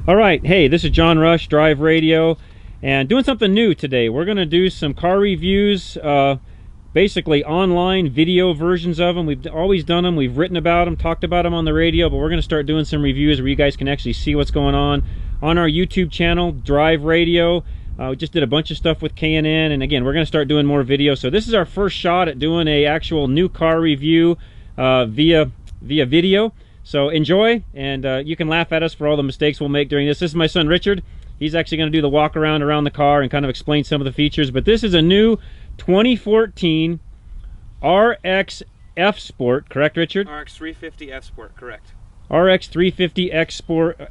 All right, hey, this is John Rush, Drive Radio, and doing something new today. We're going to do some car reviews, basically online video versions of them. We've always done them, we've written about them, talked about them on the radio, but we're going to start doing some reviews where you guys can actually see what's going on our YouTube channel, Drive Radio. We just did a bunch of stuff with K&N, and again, we're going to start doing more videos. So this is our first shot at doing a actual new car review via video. So enjoy, and you can laugh at us for all the mistakes we'll make during this. This is my son Richard. He's actually going to do the walk around the car and kind of explain some of the features. But this is a new 2014 RX F Sport, correct, Richard? RX350 F Sport, correct. RX350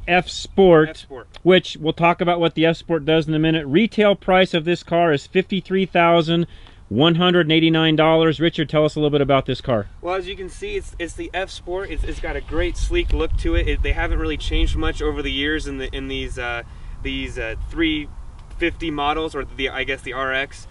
F Sport, which we'll talk about what the F Sport does in a minute. Retail price of this car is $53,189. Richard, tell us a little bit about this car. Well, as you can see, it's the F Sport. It's got a great sleek look to it. They haven't really changed much over the years in these 350 models, or I guess the RX,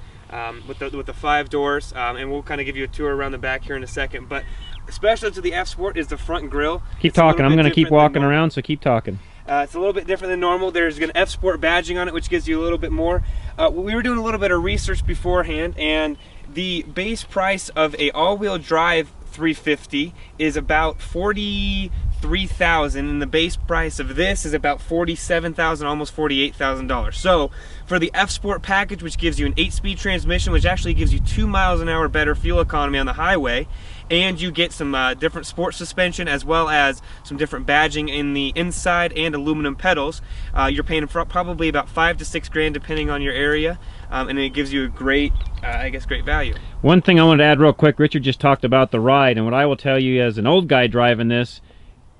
with the 5 doors. And we'll kind of give you a tour around the back here in a second. But special to the F Sport is the front grille. Keep talking. I'm going to keep walking around, so keep talking. It's a little bit different than normal. There's an F Sport badging on it, which gives you a little bit more. We were doing a little bit of research beforehand, and the base price of a all-wheel drive 350 is about $43,000, and the base price of this is about $47,000, almost $48,000. So for the F Sport package, which gives you an 8-speed transmission, which actually gives you 2 miles an hour better fuel economy on the highway, and you get some different sport suspension, as well as some different badging in the inside and aluminum pedals, you're paying for probably about $5 to $6 grand depending on your area, and it gives you a great, I guess, great value. One thing I wanted to add real quick, Richard just talked about the ride, and what I will tell you as an old guy driving this,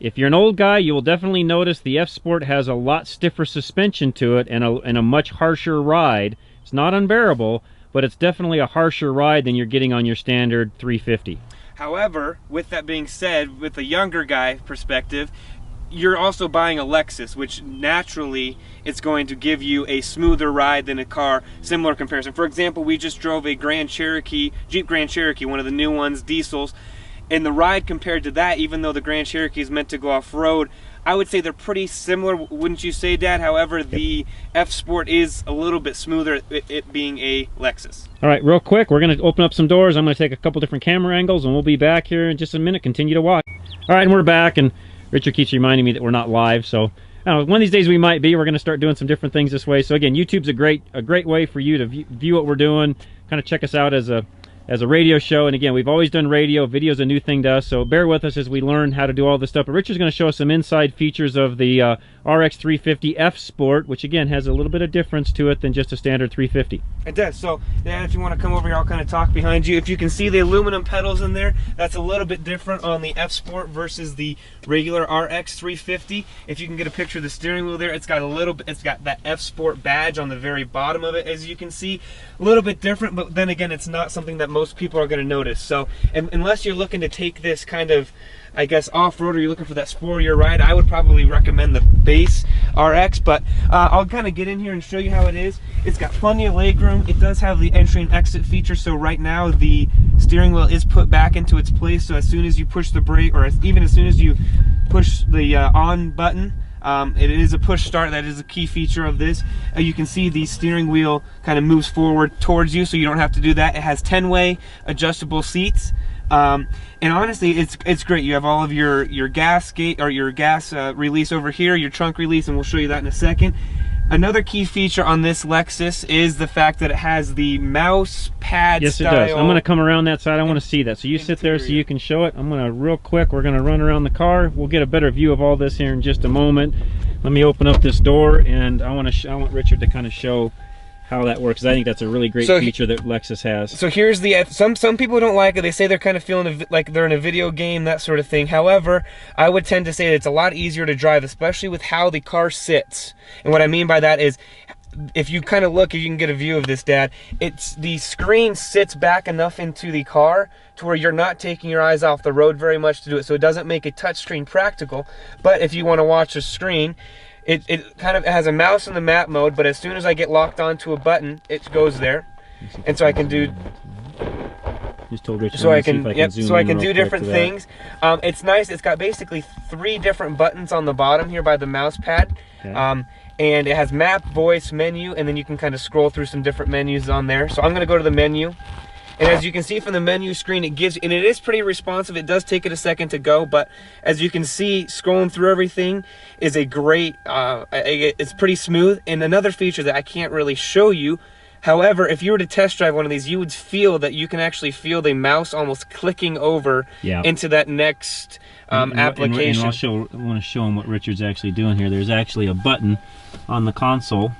if you're an old guy, you will definitely notice the F Sport has a lot stiffer suspension to it and a much harsher ride. It's not unbearable, but it's definitely a harsher ride than you're getting on your standard 350. However, with that being said, with a younger guy perspective, you're also buying a Lexus, which naturally it's going to give you a smoother ride than a car similar comparison. For example, we just drove a Jeep Grand Cherokee, one of the new ones, diesels, and the ride compared to that, even though the Grand Cherokee is meant to go off-road, I would say they're pretty similar, wouldn't you say, Dad? However, the F Sport is a little bit smoother, it being a Lexus. All right, real quick, we're going to open up some doors. I'm going to take a couple different camera angles, and we'll be back here in just a minute. Continue to watch. All right, and we're back, and Richard keeps reminding me that we're not live, so I don't know, one of these days we might be. We're going to start doing some different things this way. So again, YouTube's a great way for you to view what we're doing, kind of check us out as a radio show. And again, we've always done radio. Video's a new thing to us, so bear with us as we learn how to do all this stuff. But Richard's going to show us some inside features of the RX350 F Sport, which again has a little bit of difference to it than just a standard 350. It does. So, Dad, if you want to come over here, I'll kind of talk behind you. If you can see the aluminum pedals in there, that's a little bit different on the F Sport versus the regular RX350. If you can get a picture of the steering wheel there, it's got that F Sport badge on the very bottom of it, as you can see. A little bit different, but then again, it's not something that most people are going to notice. So, unless you're looking to take this kind of, I guess, off-road, or you're looking for that sportier ride, I would probably recommend the base RX, but I'll kind of get in here and show you how it is. It's got plenty of legroom. It does have the entry and exit feature, so right now the steering wheel is put back into its place, so as soon as you push the brake, or even as soon as you push the on button, it is a push start. That is a key feature of this. You can see the steering wheel kind of moves forward towards you, so you don't have to do that. It has 10-way adjustable seats. And honestly, it's great. You have all of your gas gate, or your gas release over here, your trunk release, and we'll show you that in a second. Another key feature on this Lexus is the fact that it has the mouse pad Yes, style. it does. I'm going to come around that side. I want to see that. So you sit there so you can show it. I'm going to, real quick, we're going to run around the car. We'll get a better view of all this here in just a moment. Let me open up this door, and I want Richard to kind of show how that works. I think that's a really great feature that Lexus has. So here's the some people don't like it. They say they're kind of feeling like they're in a video game, that sort of thing. However, I would tend to say that it's a lot easier to drive, especially with how the car sits. And what I mean by that is, if you kind of look, if you can get a view of this, Dad, the screen sits back enough into the car to where you're not taking your eyes off the road very much to do it. So it doesn't make a touchscreen practical. But if you want to watch a screen, it kind of has a mouse in the map mode, but as soon as I get locked onto a button, it goes there. And so I can do Just told Richard. So I can, zoom so I in can real do quick different to that. things. It's nice. It's got basically 3 different buttons on the bottom here by the mouse pad. Okay. And it has map, voice, menu, and then you can kind of scroll through some different menus on there. So I'm going to go to the menu. And as you can see from the menu screen, it gives, and it is pretty responsive. It does take it a second to go, but as you can see, scrolling through everything is a great, it's pretty smooth. And another feature that I can't really show you, however, if you were to test drive one of these, you would feel that you can actually feel the mouse almost clicking over into that next application. And I want to show them what Richard's actually doing here. There's actually a button on the console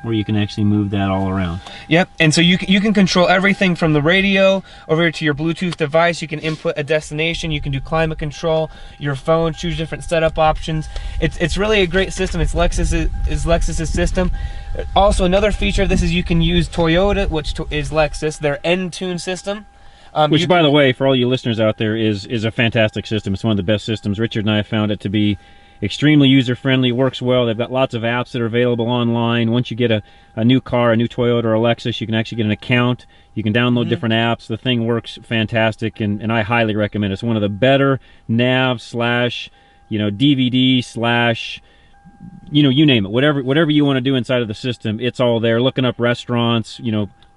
where you can actually move that all around. Yep, and so you can control everything from the radio over to your Bluetooth device. You can input a destination, you can do climate control, your phone, choose different setup options. It's really a great system. It's Lexus's system. Also, another feature of this is you can use Toyota, which is Lexus, their Entune system. Which, by the way, for all you listeners out there, is a fantastic system. It's one of the best systems. Richard and I have found it to be extremely user-friendly, works well. They've got lots of apps that are available online. Once you get a new car, a new Toyota or a Lexus, you can actually get an account. You can download different apps. The thing works fantastic, and I highly recommend it. It's one of the better nav / DVD / you name it. Whatever you want to do inside of the system, it's all there. Looking up restaurants,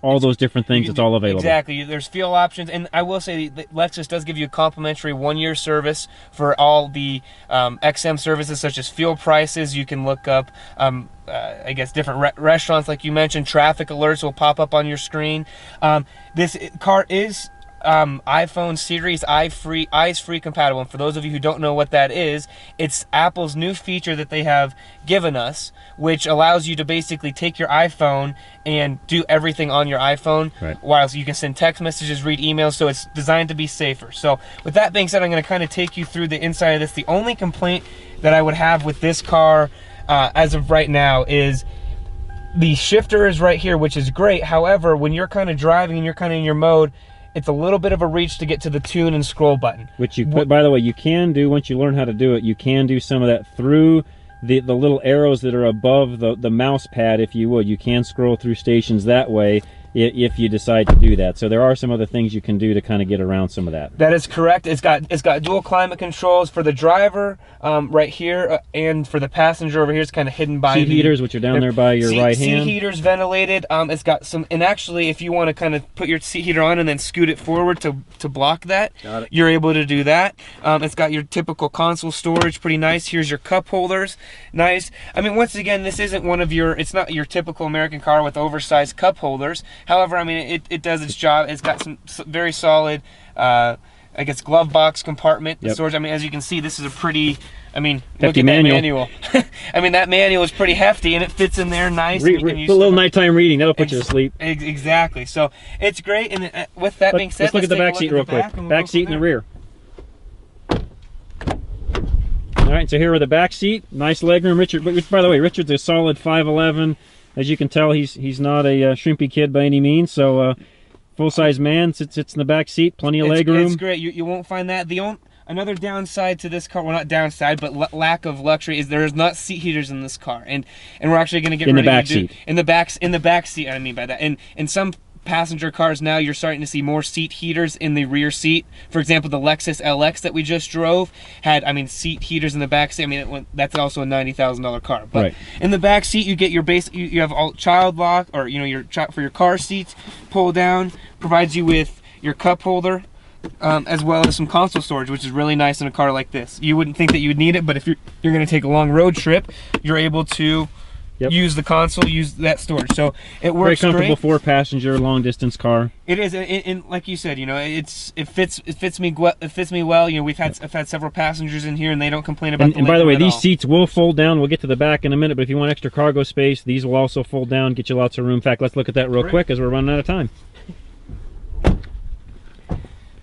all those different things, it's all available. Exactly. There's fuel options, and I will say that Lexus does give you a complimentary 1-year service for all the XM services, such as fuel prices. You can look up, I guess, different restaurants, like you mentioned. Traffic alerts will pop up on your screen. This car is iPhone Series Eyes Free compatible, and for those of you who don't know what that is, it's Apple's new feature that they have given us, which allows you to basically take your iPhone and do everything on your iPhone, while you can send text messages, read emails, so it's designed to be safer. So with that being said, I'm going to kind of take you through the inside of this. The only complaint that I would have with this car as of right now is the shifter is right here, which is great. However, when you're kind of driving and you're kind of in your mode, it's a little bit of a reach to get to the tune and scroll button. Which by the way, you can do, once you learn how to do it, you can do some of that through the little arrows that are above the mouse pad, if you would. You can scroll through stations that way if you decide to do that. So there are some other things you can do to kind of get around some of that. That is correct. It's got dual climate controls for the driver right here, and for the passenger over here. It's kind of hidden by seat heaters, which are down there by your right hand. Seat heaters ventilated. It's got some, and actually, if you want to kind of put your seat heater on and then scoot it forward to block that, you're able to do that. It's got your typical console storage, pretty nice. Here's your cup holders, nice. I mean, once again, this isn't it's not your typical American car with oversized cup holders. However, I mean, it does its job. It's got some very solid, I guess, glove box compartment storage. I mean, as you can see, this is a pretty, I mean, look at that manual. I mean, that manual is pretty hefty, and it fits in there nice. Put a little nighttime reading, that'll put you to sleep. Exactly. So it's great. And with that being said, let's look at the back seat real quick. Back seat and the rear. All right, so here are the back seat. Nice legroom. Richard, by the way, Richard's a solid 5'11". As you can tell, he's not a shrimpy kid by any means. So full-size man sits in the back seat, plenty of legroom. It's great. You won't find that. Another downside to this car, well, not downside, but lack of luxury, is there is not seat heaters in this car, and we're actually going to get in the back seat. In the back seat. I mean by that, and in some passenger cars now, you're starting to see more seat heaters in the rear seat. For example, the Lexus LX that we just drove had, seat heaters in the back seat. I mean, that's also a $90,000 car. But in the back seat, you get your you have all child lock, or for your car seats, pull down, provides you with your cup holder, as well as some console storage, which is really nice in a car like this. You wouldn't think that you would need it, but if you're going to take a long road trip, you're able to use the console, use that storage. So it works very comfortable 4-passenger long distance car. It is, and like you said, it fits me well. I've had several passengers in here, and they don't complain about. And by the way, these seats will fold down. We'll get to the back in a minute, but if you want extra cargo space, these will also fold down, get you lots of room. In fact, let's look at that real quick as we're running out of time.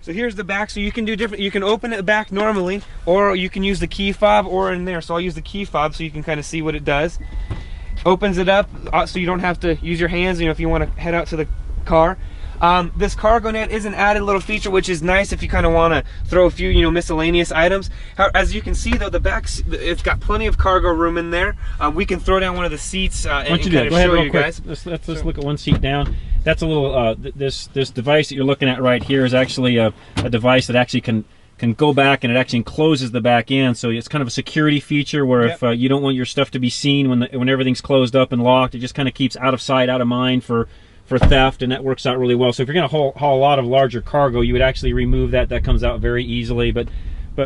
So here's the back. So you can do different. You can open it back normally, or you can use the key fob, or in there. So I'll use the key fob so you can kind of see what it does. Opens it up so you don't have to use your hands, if you want to head out to the car. This cargo net is an added little feature, which is nice if you kind of want to throw a few, you know, miscellaneous items. As you can see, though, the back, it's got plenty of cargo room in there. We can throw down one of the seats and kind of show you guys. Let's look at one seat down. That's a little, this device that you're looking at right here is actually a device that actually can go back, and it actually encloses the back end, so it's kind of a security feature where if you don't want your stuff to be seen when everything's closed up and locked, it just kind of keeps out of sight, out of mind for theft, and that works out really well. So if you're going to haul a lot of larger cargo, you would actually remove that. That comes out very easily. But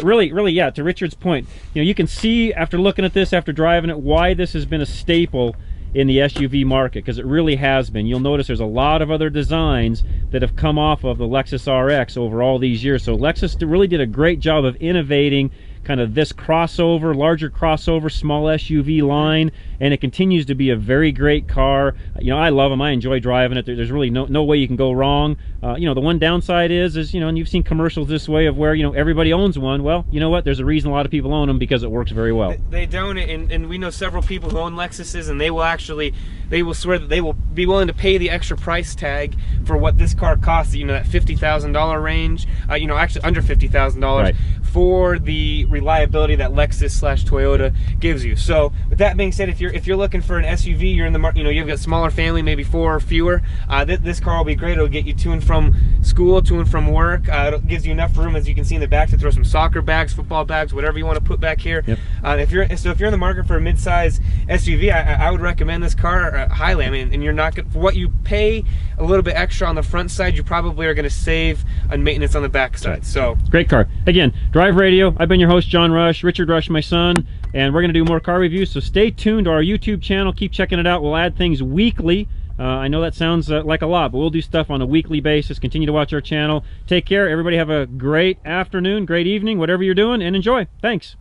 really, yeah, to Richard's point, you know, you can see after looking at this, after driving it, why this has been a staple in the SUV market, because it really has been. You'll notice there's a lot of other designs that have come off of the Lexus RX over all these years. So Lexus really did a great job of innovating kind of this crossover, larger crossover, small SUV line, and it continues to be a very great car. You know, I love them. I enjoy driving it. There's really no way you can go wrong. You know, the one downside is, you know, and you've seen commercials this way of where, you know, everybody owns one. Well, you know what? There's a reason a lot of people own them, because it works very well. They don't, and we know several people who own Lexuses, and they will swear that they will be willing to pay the extra price tag for what this car costs, you know, that $50,000 range, you know, actually under $50,000, right, for the reliability that Lexus/Toyota gives you. So with that being said, if you're looking for an SUV, you're in the market, you know, you've got a smaller family, maybe 4 or fewer, this car will be great. It'll get you to and from school, to and from work. It gives you enough room, as you can see in the back, to throw some soccer bags, football bags, whatever you want to put back here. Yep. If you're in the market for a mid-size SUV, I would recommend this car highly. I mean, and you're not for what you pay a little bit extra on the front side, you probably are going to save on maintenance on the back side. Right. So great car. Again, Drive Radio. I've been your host, John Rush, Richard Rush, my son, and we're going to do more car reviews. So stay tuned to our YouTube channel. Keep checking it out. We'll add things weekly. I know that sounds like a lot, but we'll do stuff on a weekly basis. Continue to watch our channel. Take care. Everybody have a great afternoon, great evening, whatever you're doing, and enjoy. Thanks.